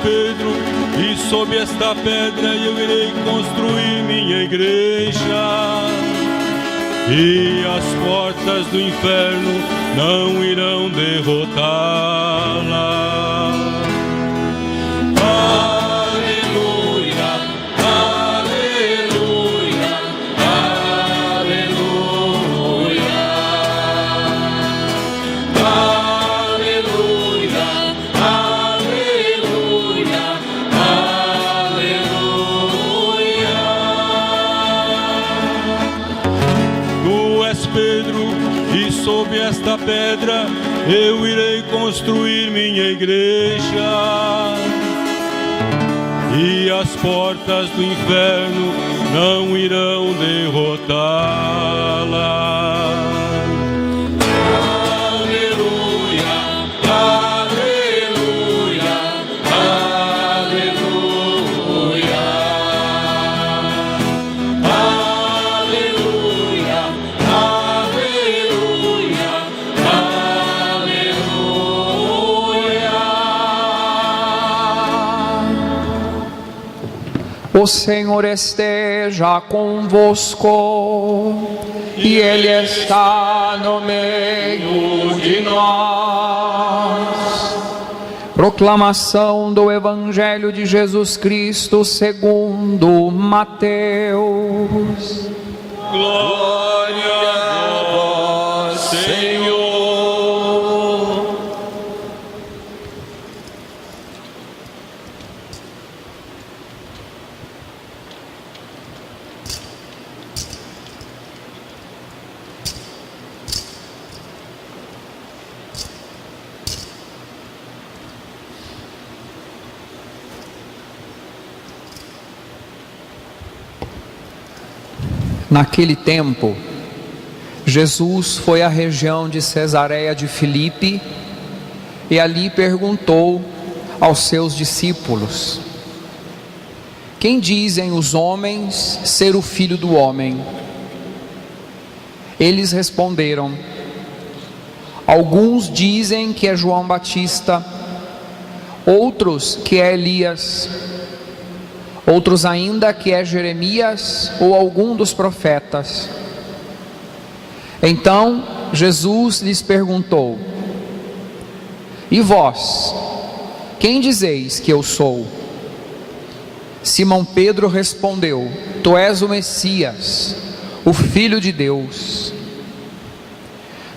Pedro, e sob esta pedra eu irei construir minha igreja, e as portas do inferno não irão derrotá-la. Sob esta pedra eu irei construir minha igreja, e as portas do inferno não irão derrotá-la. O Senhor esteja convosco, e Ele está no meio de nós. Proclamação do Evangelho de Jesus Cristo segundo Mateus. Glória a vós, Senhor. Naquele tempo, Jesus foi à região de Cesareia de Filipe e ali perguntou aos seus discípulos: quem dizem os homens ser o Filho do Homem? Eles responderam: alguns dizem que é João Batista, outros que é Elias, outros ainda que é Jeremias ou algum dos profetas. Então Jesus lhes perguntou: e vós, quem dizeis que eu sou? Simão Pedro respondeu: tu és o Messias, o Filho de Deus.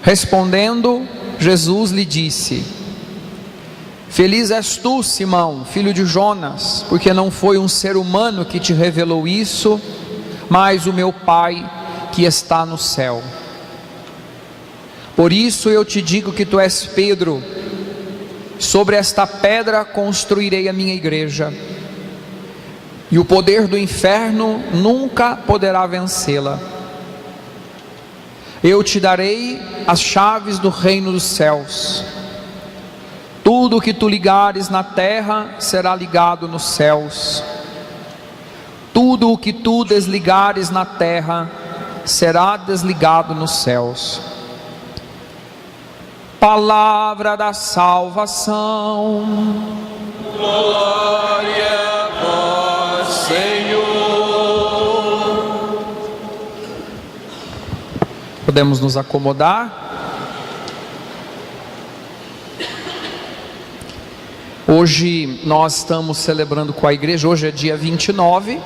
Respondendo, Jesus lhe disse: feliz és tu, Simão, filho de Jonas, porque não foi um ser humano que te revelou isso, mas o meu Pai que está no céu. Por isso eu te digo que tu és Pedro, sobre esta pedra construirei a minha igreja, e o poder do inferno nunca poderá vencê-la. Eu te darei as chaves do reino dos céus. Tudo o que tu ligares na terra será ligado nos céus. Tudo o que tu desligares na terra será desligado nos céus. Palavra da salvação. Glória a vós, Senhor. Podemos nos acomodar. Hoje nós estamos celebrando com a igreja, hoje é dia 29,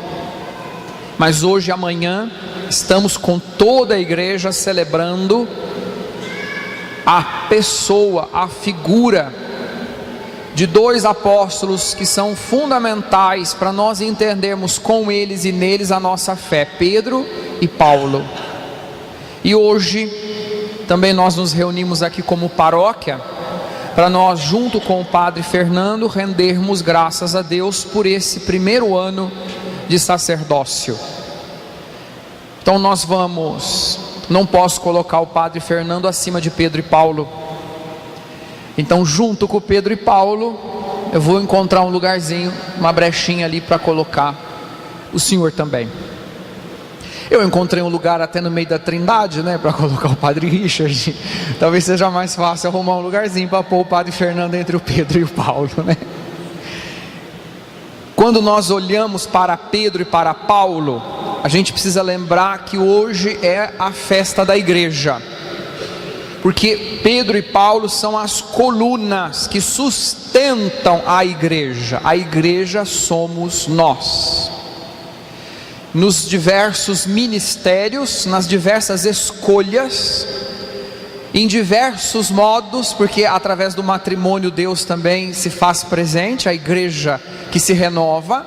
mas hoje e amanhã estamos com toda a igreja celebrando a pessoa, a figura de dois apóstolos que são fundamentais para nós entendermos com eles e neles a nossa fé, Pedro e Paulo. E hoje também nós nos reunimos aqui como paróquia, para nós, junto com o Padre Fernando, rendermos graças a Deus por esse primeiro ano de sacerdócio. Então nós vamos, não posso colocar o Padre Fernando acima de Pedro e Paulo, então junto com Pedro e Paulo, eu vou encontrar um lugarzinho, uma brechinha ali para colocar o senhor também. Eu encontrei um lugar até no meio da Trindade, né, para colocar o Padre Richard. Talvez seja mais fácil arrumar um lugarzinho para pôr o Padre Fernando entre o Pedro e o Paulo, né? quando nós olhamos para Pedro e para Paulo, a gente precisa lembrar que hoje é a festa da igreja, porque Pedro e Paulo são as colunas que sustentam a igreja somos nós, nos diversos ministérios, nas diversas escolhas, em diversos modos, porque através do matrimônio Deus também se faz presente, a igreja que se renova,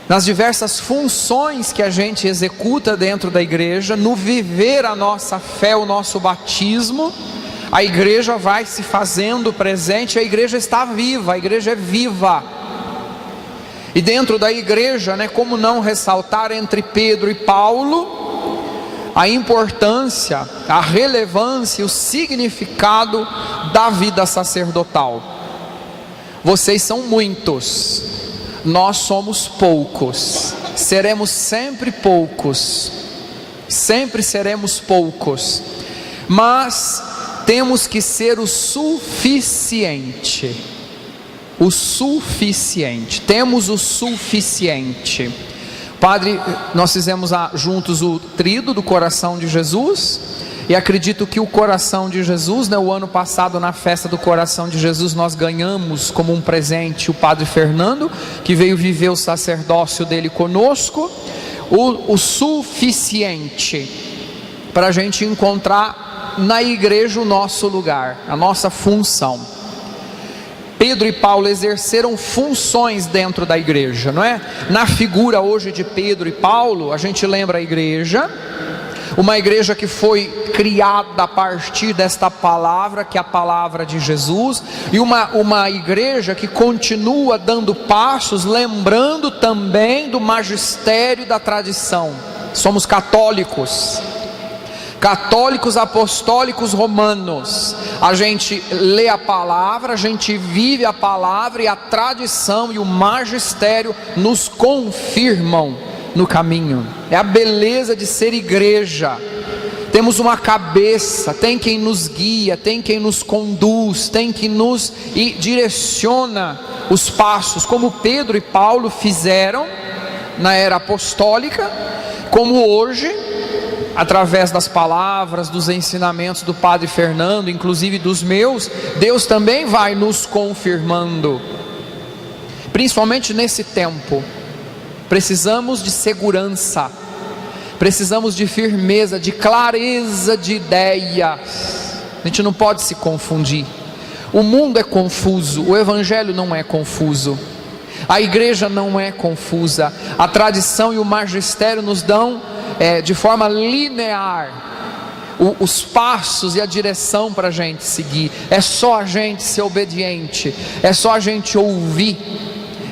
nas diversas funções que a gente executa dentro da igreja, no viver a nossa fé, o nosso batismo, a igreja vai se fazendo presente, a igreja está viva, a igreja é viva. E dentro da igreja, como não ressaltar entre Pedro e Paulo a importância, a relevância, o significado da vida sacerdotal. Vocês são muitos, nós somos poucos, seremos sempre poucos, sempre seremos poucos, mas temos que ser o suficiente, temos o suficiente. Padre, nós fizemos juntos o tríduo do coração de Jesus, e acredito que o coração de Jesus, o ano passado na festa do coração de Jesus nós ganhamos como um presente o Padre Fernando, que veio viver o sacerdócio dele conosco, o suficiente para a gente encontrar na igreja o nosso lugar, a nossa função. Pedro e Paulo exerceram funções dentro da igreja, não é? Na figura hoje de Pedro e Paulo, a gente lembra a igreja, uma igreja que foi criada a partir desta palavra, que é a palavra de Jesus, e uma igreja que continua dando passos, lembrando também do magistério e da tradição. Somos católicos apostólicos romanos. A gente lê a palavra, a gente vive a palavra, e a tradição e o magistério nos confirmam no caminho. É a beleza de ser igreja. Temos uma cabeça, tem quem nos guia, tem quem nos conduz, tem quem nos direciona os passos, como Pedro e Paulo fizeram na era apostólica, como hoje, através das palavras, dos ensinamentos do Padre Fernando, inclusive dos meus, Deus também vai nos confirmando, principalmente nesse tempo. Precisamos de segurança, precisamos de firmeza, de clareza de ideias. A gente não pode se confundir. O mundo é confuso, o evangelho não é confuso, a igreja não é confusa, a tradição e o magistério nos dão de forma linear os passos e a direção para a gente seguir. É só a gente ser obediente, é só a gente ouvir,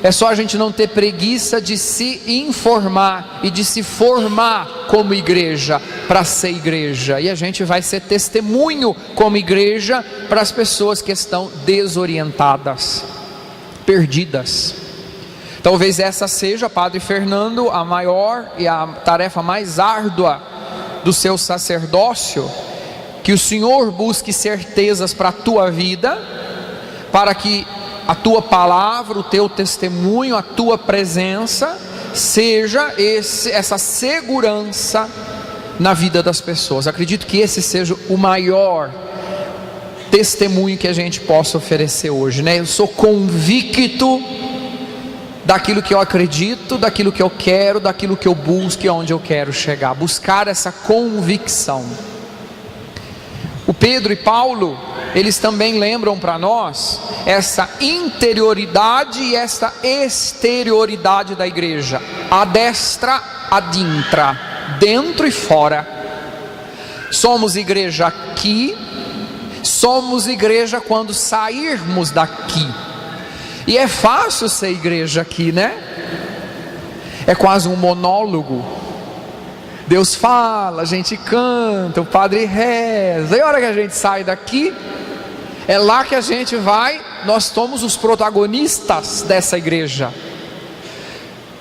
é só a gente não ter preguiça de se informar e de se formar como igreja, para ser igreja, e a gente vai ser testemunho como igreja para as pessoas que estão desorientadas, perdidas. Talvez essa seja, Padre Fernando, a maior e a tarefa mais árdua do seu sacerdócio, que o Senhor busque certezas para a tua vida, para que a tua palavra, o teu testemunho, a tua presença seja essa segurança na vida das pessoas. Acredito que esse seja o maior testemunho que a gente possa oferecer hoje, Eu sou convicto daquilo que eu acredito, daquilo que eu quero, daquilo que eu busco e aonde eu quero chegar. Buscar essa convicção. O Pedro e Paulo, eles também lembram para nós essa interioridade e essa exterioridade da igreja, a destra, ad intra, dentro e fora. Somos igreja aqui, somos igreja quando sairmos daqui. E é fácil ser igreja aqui, É quase um monólogo. Deus fala, a gente canta, o padre reza, e a hora que a gente sai daqui, é lá que a gente vai, nós somos os protagonistas dessa igreja.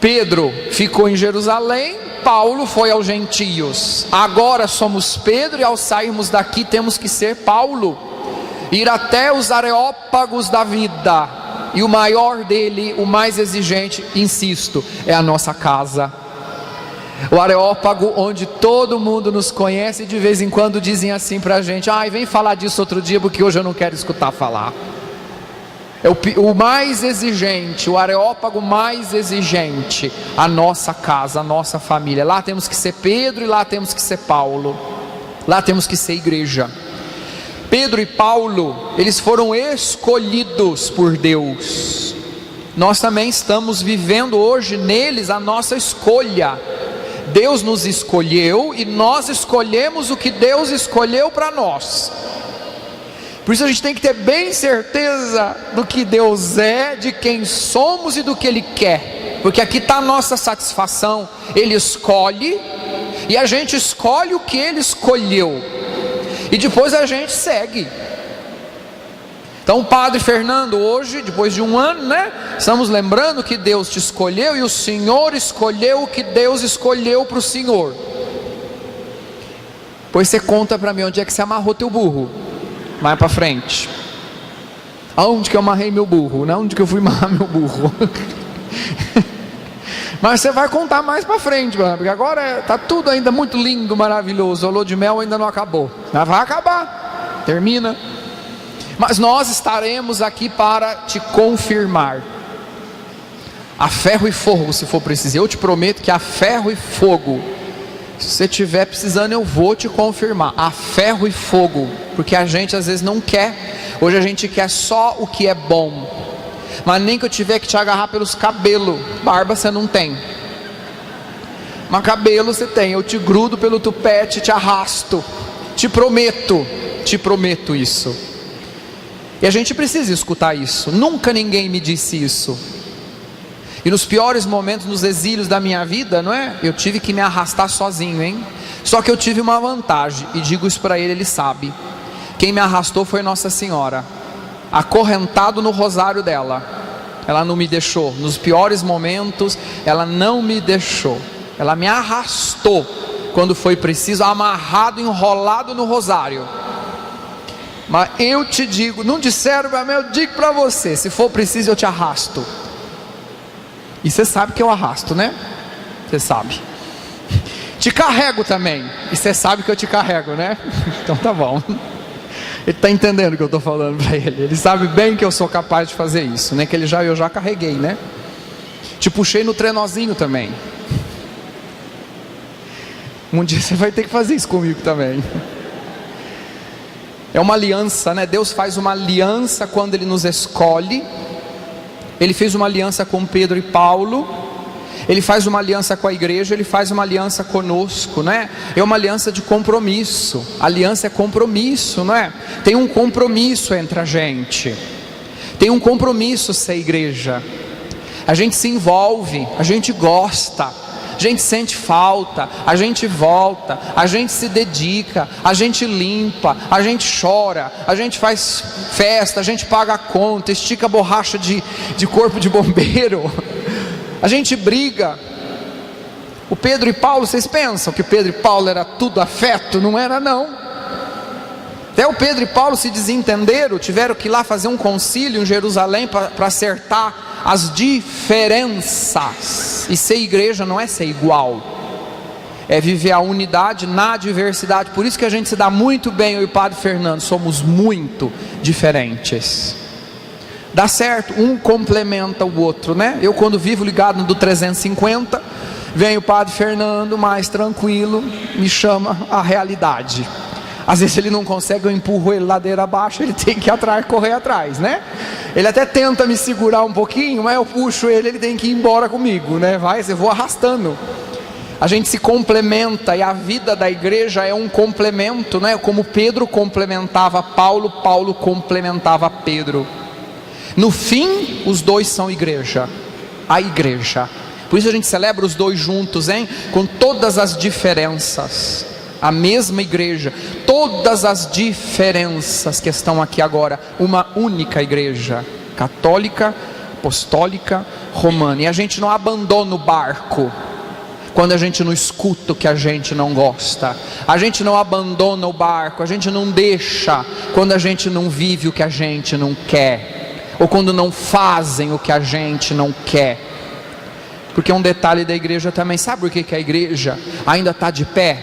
Pedro ficou em Jerusalém, Paulo foi aos gentios. Agora somos Pedro, e ao sairmos daqui temos que ser Paulo, ir até os areópagos da vida, e o maior dele, o mais exigente, insisto, é a nossa casa. O Areópago, onde todo mundo nos conhece, e de vez em quando dizem assim para a gente: ai, vem falar disso outro dia, porque hoje eu não quero escutar falar. É o mais exigente, o Areópago mais exigente, a nossa casa, a nossa família. Lá temos que ser Pedro e lá temos que ser Paulo. Lá temos que ser igreja. Pedro e Paulo, eles foram escolhidos por Deus. Nós também estamos vivendo hoje neles a nossa escolha. Deus nos escolheu e nós escolhemos o que Deus escolheu para nós. Por isso a gente tem que ter bem certeza do que Deus é, de quem somos e do que Ele quer, porque aqui está a nossa satisfação. Ele escolhe e a gente escolhe o que Ele escolheu, e depois a gente segue. Então o Padre Fernando hoje, depois de um ano, né, estamos lembrando que Deus te escolheu e o Senhor escolheu o que Deus escolheu para o Senhor. Pois você conta para mim onde é que você amarrou teu burro. Mais para frente. Aonde que eu amarrei meu burro? Não, onde que eu fui amarrar meu burro? Mas você vai contar mais para frente, porque agora está tudo ainda muito lindo, maravilhoso. O lua de mel ainda não acabou. Mas vai acabar. Termina. Mas nós estaremos aqui para te confirmar. A ferro e fogo, se for preciso. Eu te prometo que a ferro e fogo. Se você estiver precisando, eu vou te confirmar. A ferro e fogo. Porque a gente às vezes não quer. Hoje a gente quer só o que é bom. Mas nem que eu tiver que te agarrar pelos cabelos. Barba você não tem. Mas cabelo você tem. Eu te grudo pelo tupete, te arrasto. Te prometo isso. E a gente precisa escutar isso. Nunca ninguém me disse isso. E nos piores momentos, nos exílios da minha vida, não é? Eu tive que me arrastar sozinho, hein? Só que eu tive uma vantagem, e digo isso para ele sabe. Quem me arrastou foi Nossa Senhora, acorrentado no rosário dela. Ela não me deixou. Nos piores momentos, ela não me deixou. Ela me arrastou quando foi preciso, amarrado, enrolado no rosário. Mas eu te digo, não disseram para mim, eu digo para você, se for preciso eu te arrasto. E você sabe que eu arrasto, né? Você sabe. Te carrego também. E você sabe que eu te carrego, né? Então tá bom. Ele está entendendo o que eu estou falando para ele. Ele sabe bem que eu sou capaz de fazer isso, né? Que eu já carreguei, né? Te puxei no trenozinho também. Um dia você vai ter que fazer isso comigo também. É uma aliança, né? Deus faz uma aliança quando Ele nos escolhe. Ele fez uma aliança com Pedro e Paulo. Ele faz uma aliança com a igreja. Ele faz uma aliança conosco, né? É uma aliança de compromisso. Aliança é compromisso, não é? Tem um compromisso entre a gente. Tem um compromisso ser igreja. A gente se envolve, a gente gosta, a gente sente falta, a gente volta, a gente se dedica, a gente limpa, a gente chora, a gente faz festa, a gente paga a conta, estica a borracha de corpo de bombeiro, a gente briga. O Pedro e Paulo, vocês pensam que Pedro e Paulo era tudo afeto? Não era não. Até o Pedro e Paulo se desentenderam, tiveram que ir lá fazer um concílio em Jerusalém para acertar as diferenças. E ser igreja não é ser igual, é viver a unidade na diversidade. Por isso que a gente se dá muito bem, eu e o Padre Fernando somos muito diferentes. Dá certo, um complementa o outro, né? Eu quando vivo ligado no do 350, vem o Padre Fernando mais tranquilo, me chama a realidade. Às vezes ele não consegue, eu empurro ele ladeira abaixo, ele tem que ir atrás, correr atrás, né? Ele até tenta me segurar um pouquinho, mas eu puxo ele, ele tem que ir embora comigo, né? Eu vou arrastando. A gente se complementa, e a vida da igreja é um complemento, né? Como Pedro complementava Paulo, Paulo complementava Pedro. No fim, os dois são igreja, a igreja. Por isso a gente celebra os dois juntos, hein? Com todas as diferenças. A mesma igreja, todas as diferenças que estão aqui agora, uma única igreja, católica, apostólica, romana. E a gente não abandona o barco quando a gente não escuta o que a gente não gosta. A gente não abandona o barco, a gente não deixa quando a gente não vive o que a gente não quer. ou quando não fazem o que a gente não quer. Porque um detalhe da igreja também, sabe por que a igreja ainda está de pé?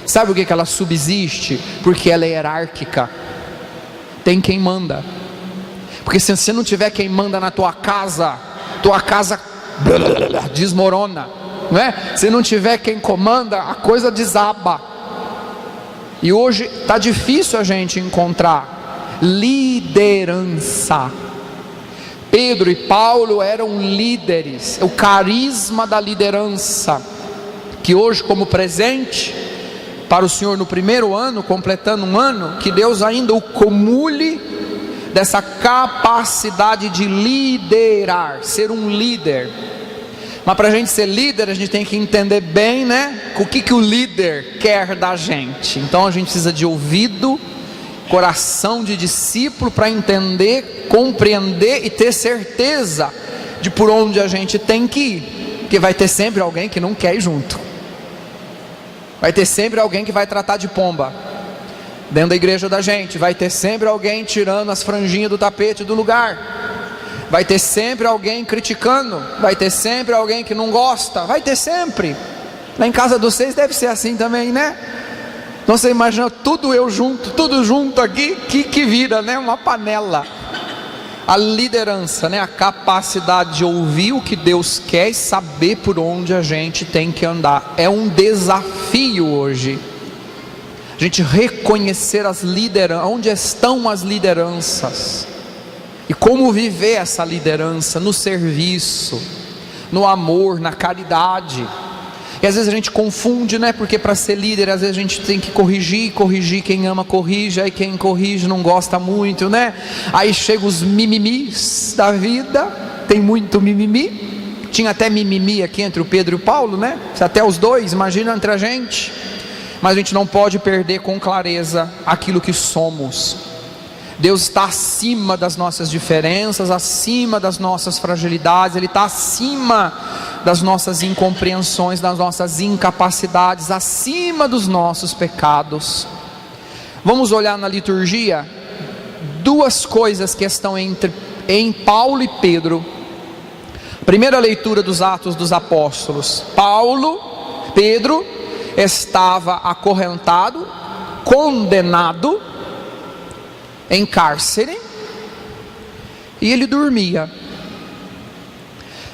Sabe por que ela subsiste? Porque ela é hierárquica, tem quem manda. Porque se você não tiver quem manda na tua casa desmorona, não é? Se não tiver quem comanda, a coisa desaba. E hoje está difícil a gente encontrar liderança. Pedro e Paulo eram líderes, o carisma da liderança, que hoje, como presente para o Senhor no primeiro ano, completando um ano, que Deus ainda o comule dessa capacidade de liderar, ser um líder. Mas para a gente ser líder, a gente tem que entender bem, né, o que o líder quer da gente. Então a gente precisa de ouvido, coração de discípulo, para entender, compreender e ter certeza de por onde a gente tem que ir. Porque vai ter sempre alguém que não quer ir junto, vai ter sempre alguém que vai tratar de pomba dentro da igreja da gente, vai ter sempre alguém tirando as franjinhas do tapete do lugar, vai ter sempre alguém criticando, vai ter sempre alguém que não gosta, vai ter sempre. Lá em casa de vocês deve ser assim também, né? Então você imagina tudo junto aqui, que vira, né? Uma panela. A liderança, né? A capacidade de ouvir o que Deus quer e saber por onde a gente tem que andar. É um desafio hoje a gente reconhecer as lideranças, onde estão as lideranças, e como viver essa liderança no serviço, no amor, na caridade. E às vezes a gente confunde, né? Porque para ser líder, às vezes a gente tem que corrigir, quem ama corrige, aí quem corrige não gosta muito, né? Aí chegam os mimimis da vida, tem muito mimimi. Tinha até mimimi aqui entre o Pedro e o Paulo, né? Até os dois, imagina entre a gente. Mas a gente não pode perder com clareza aquilo que somos. Deus está acima das nossas diferenças, acima das nossas fragilidades, Ele está acima das nossas incompreensões, das nossas incapacidades, acima dos nossos pecados. Vamos olhar na liturgia duas coisas que estão em Paulo e Pedro. Primeira leitura dos Atos dos Apóstolos. Pedro estava acorrentado, condenado, em cárcere, e ele dormia.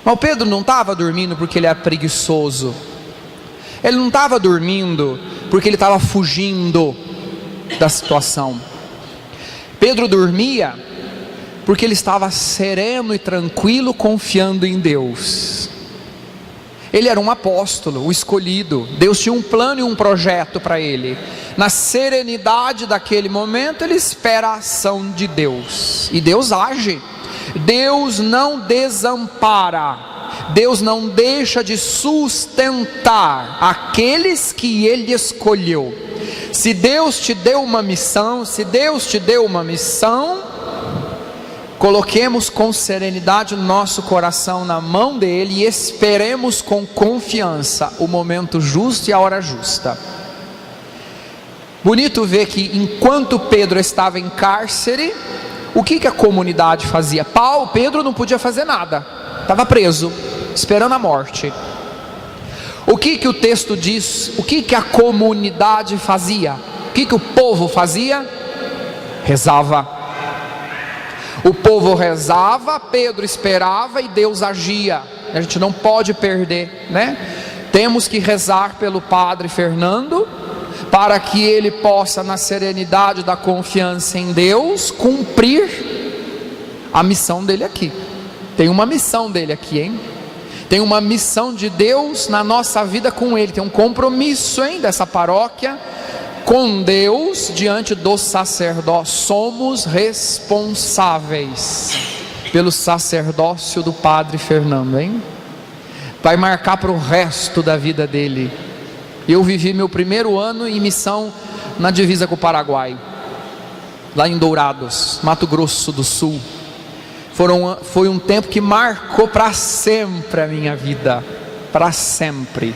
Mas o Pedro não estava dormindo porque ele era preguiçoso, ele não estava dormindo porque ele estava fugindo da situação. Pedro dormia porque ele estava sereno e tranquilo, confiando em Deus. Ele era um apóstolo, o escolhido. Deus tinha um plano e um projeto para ele. Na serenidade daquele momento, ele espera a ação de Deus. E Deus age. Deus não desampara. Deus não deixa de sustentar aqueles que Ele escolheu. Se Deus te deu uma missão, coloquemos com serenidade o nosso coração na mão dele e esperemos com confiança o momento justo e a hora justa. Bonito ver que enquanto Pedro estava em cárcere, o que a comunidade fazia? Pedro não podia fazer nada, estava preso, esperando a morte. O que o texto diz? O que a comunidade fazia? O que o povo fazia? Rezava. O povo rezava, Pedro esperava e Deus agia. A gente não pode perder, né? Temos que rezar pelo Padre Fernando, para que ele possa, na serenidade da confiança em Deus, cumprir a missão dele aqui. Tem uma missão dele aqui, hein? Tem uma missão de Deus na nossa vida com ele. Tem um compromisso, hein, dessa paróquia com Deus diante do sacerdócio. Somos responsáveis pelo sacerdócio do Padre Fernando, hein? Vai marcar para o resto da vida dele. Eu vivi meu primeiro ano em missão na divisa com o Paraguai, lá em Dourados, Mato Grosso do Sul. Foi um tempo que marcou para sempre a minha vida, para sempre.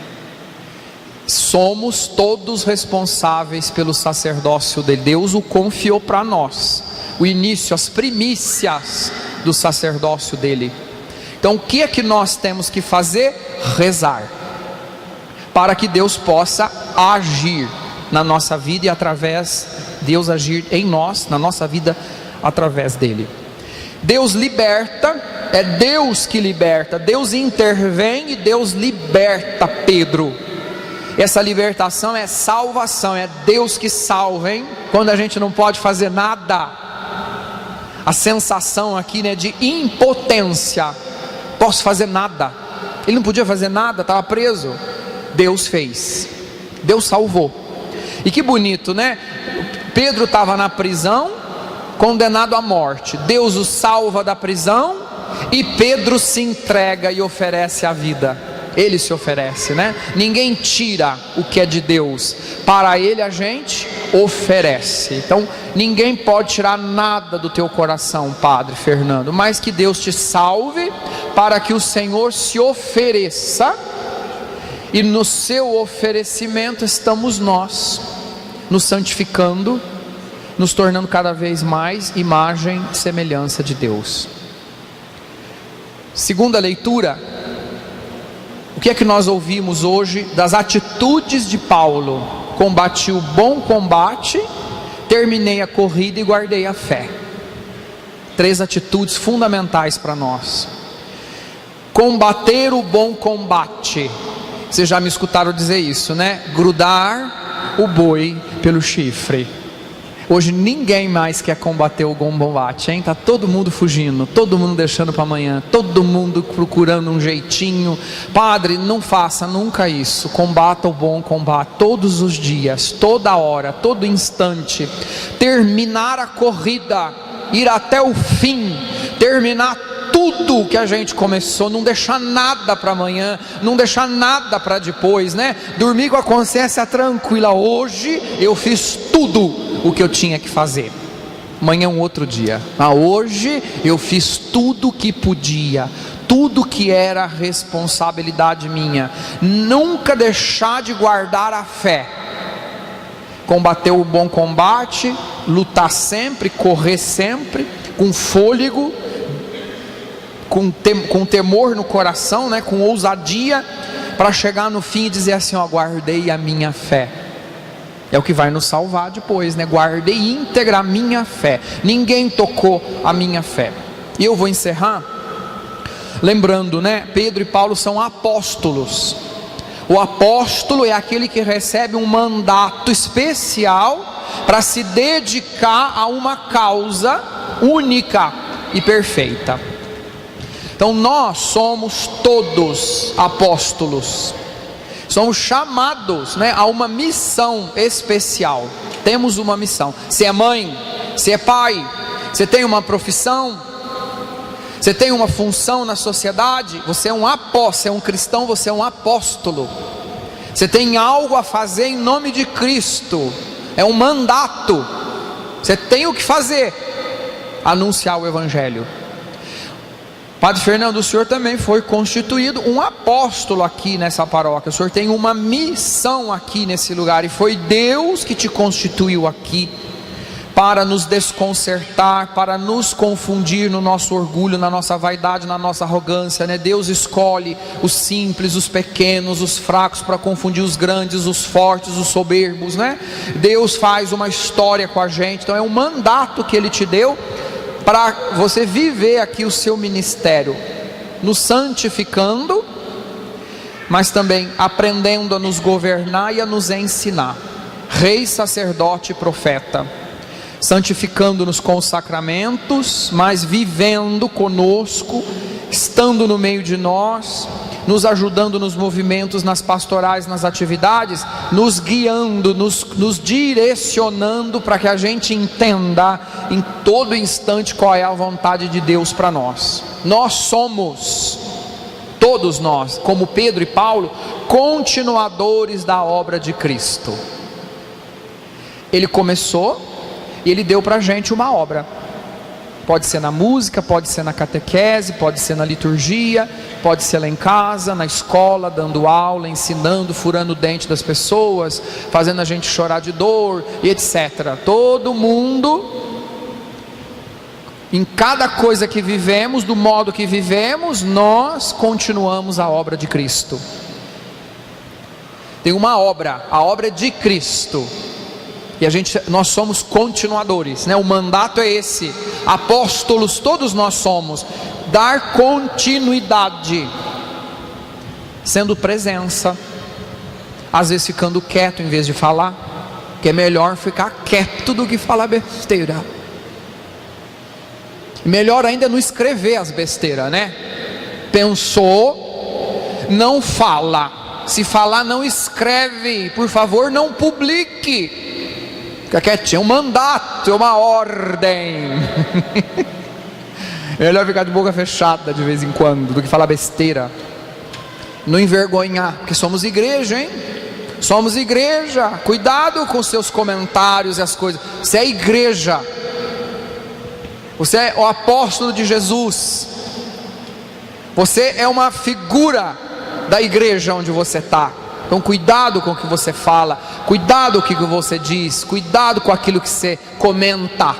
Somos todos responsáveis pelo sacerdócio de Deus, o confiou para nós. o início, as primícias do sacerdócio dele. Então o que é que nós temos que fazer? Rezar, para que Deus possa agir na nossa vida e através, Deus agir em nós, na nossa vida, através dele. Deus liberta, é Deus que liberta, Deus intervém e Deus liberta Pedro. Essa libertação é salvação, é Deus que salva, hein? Quando a gente não pode fazer nada, a sensação aqui, né, de impotência, posso fazer nada, ele não podia fazer nada, estava preso, Deus fez, Deus salvou. E que bonito, né? Pedro estava na prisão, condenado à morte, Deus o salva da prisão, e Pedro se entrega e oferece a vida. Ele se oferece, né? Ninguém tira o que é de Deus, para ele a gente oferece. Então ninguém pode tirar nada do teu coração, Padre Fernando, mas que Deus te salve, para que o Senhor se ofereça, e no seu oferecimento estamos nós, nos santificando, nos tornando cada vez mais imagem e semelhança de Deus. Segunda leitura, o que é que nós ouvimos hoje das atitudes de Paulo? Combati o bom combate, terminei a corrida e guardei a fé. 3 atitudes fundamentais para nós. Combater o bom combate, vocês já me escutaram dizer isso, né? Grudar o boi pelo chifre. Hoje ninguém mais quer combater o bom combate, hein? Tá todo mundo fugindo, todo mundo deixando para amanhã, todo mundo procurando um jeitinho. Padre, não faça nunca isso. Combata o bom combate todos os dias, toda hora, todo instante. Terminar a corrida, ir até o fim, terminar tudo que a gente começou, não deixar nada para amanhã, não deixar nada para depois, né? Dormir com a consciência tranquila. Hoje eu fiz tudo o que eu tinha que fazer, amanhã é um outro dia, mas hoje eu fiz tudo o que podia, tudo que era responsabilidade minha. Nunca deixar de guardar a fé, combater o bom combate, lutar sempre, correr sempre, com fôlego, com temor no coração, né? Com ousadia, para chegar no fim e dizer assim: ó, guardei a minha fé. É o que vai nos salvar depois, né? Guardei íntegra a minha fé, ninguém tocou a minha fé. E eu vou encerrar lembrando, né? Pedro e Paulo são apóstolos. O apóstolo é aquele que recebe um mandato especial para se dedicar a uma causa única e perfeita. Então nós somos todos apóstolos. Somos chamados, né, a uma missão especial. Temos uma missão. Você é mãe, você é pai, você tem uma profissão, você tem uma função na sociedade. Você é um apóstolo, você é um cristão, você é um apóstolo. Você tem algo a fazer em nome de Cristo. É um mandato. Você tem o que fazer: anunciar o Evangelho. Padre Fernando, o senhor também foi constituído um apóstolo aqui nessa paróquia. O senhor tem uma missão aqui nesse lugar, e foi Deus que te constituiu aqui para nos desconcertar, para nos confundir no nosso orgulho, na nossa vaidade, na nossa arrogância, né? Deus escolhe os simples, os pequenos, os fracos, para confundir os grandes, os fortes, os soberbos, né? Deus faz uma história com a gente. Então é um mandato que Ele te deu para você viver aqui o seu ministério, nos santificando, mas também aprendendo a nos governar e a nos ensinar. Rei, sacerdote e profeta, santificando-nos com os sacramentos, mas vivendo conosco, estando no meio de nós, nos ajudando nos movimentos, nas pastorais, nas atividades, nos guiando, nos direcionando, para que a gente entenda em todo instante qual é a vontade de Deus para nós. Nós somos, todos nós, como Pedro e Paulo, continuadores da obra de Cristo. Ele começou e Ele deu para a gente uma obra. Pode ser na música, pode ser na catequese, pode ser na liturgia, pode ser lá em casa, na escola, dando aula, ensinando, furando o dente das pessoas, fazendo a gente chorar de dor e etc. Todo mundo Em cada coisa que vivemos, do modo que vivemos, nós continuamos a obra de Cristo. Tem uma obra, a obra de Cristo, e nós somos continuadores, né? O mandato é esse, apóstolos todos nós somos, dar continuidade, sendo presença, às vezes ficando quieto em vez de falar, que é melhor ficar quieto do que falar besteira. Melhor ainda não escrever as besteiras, né? Pensou, não fala. Se falar, não escreve. Por favor, não publique. Fica quietinho. É um mandato, é uma ordem. Melhor ficar de boca fechada de vez em quando do que falar besteira. Não envergonhar, porque somos igreja, hein? Somos igreja. Cuidado com seus comentários e as coisas. Você é igreja. Você é o apóstolo de Jesus. Você é uma figura da igreja onde você está. Então cuidado com o que você fala, cuidado com o que você diz, cuidado com aquilo que você comenta.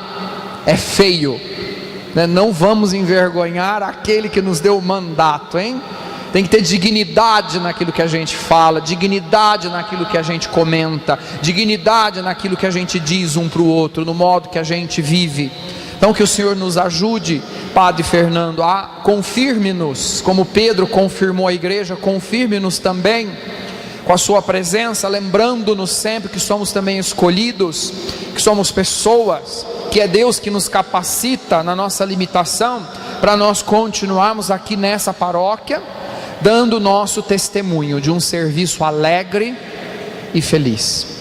É feio, né? Não vamos envergonhar aquele que nos deu o mandato, hein? Tem que ter dignidade naquilo que a gente fala, dignidade naquilo que a gente comenta, dignidade naquilo que a gente diz um para o outro, no modo que a gente vive. Então que o Senhor nos ajude, Padre Fernando, a confirme-nos, como Pedro confirmou a igreja, confirme-nos também com a sua presença, lembrando-nos sempre que somos também escolhidos, que somos pessoas, que é Deus que nos capacita na nossa limitação, para nós continuarmos aqui nessa paróquia, dando o nosso testemunho de um serviço alegre e feliz.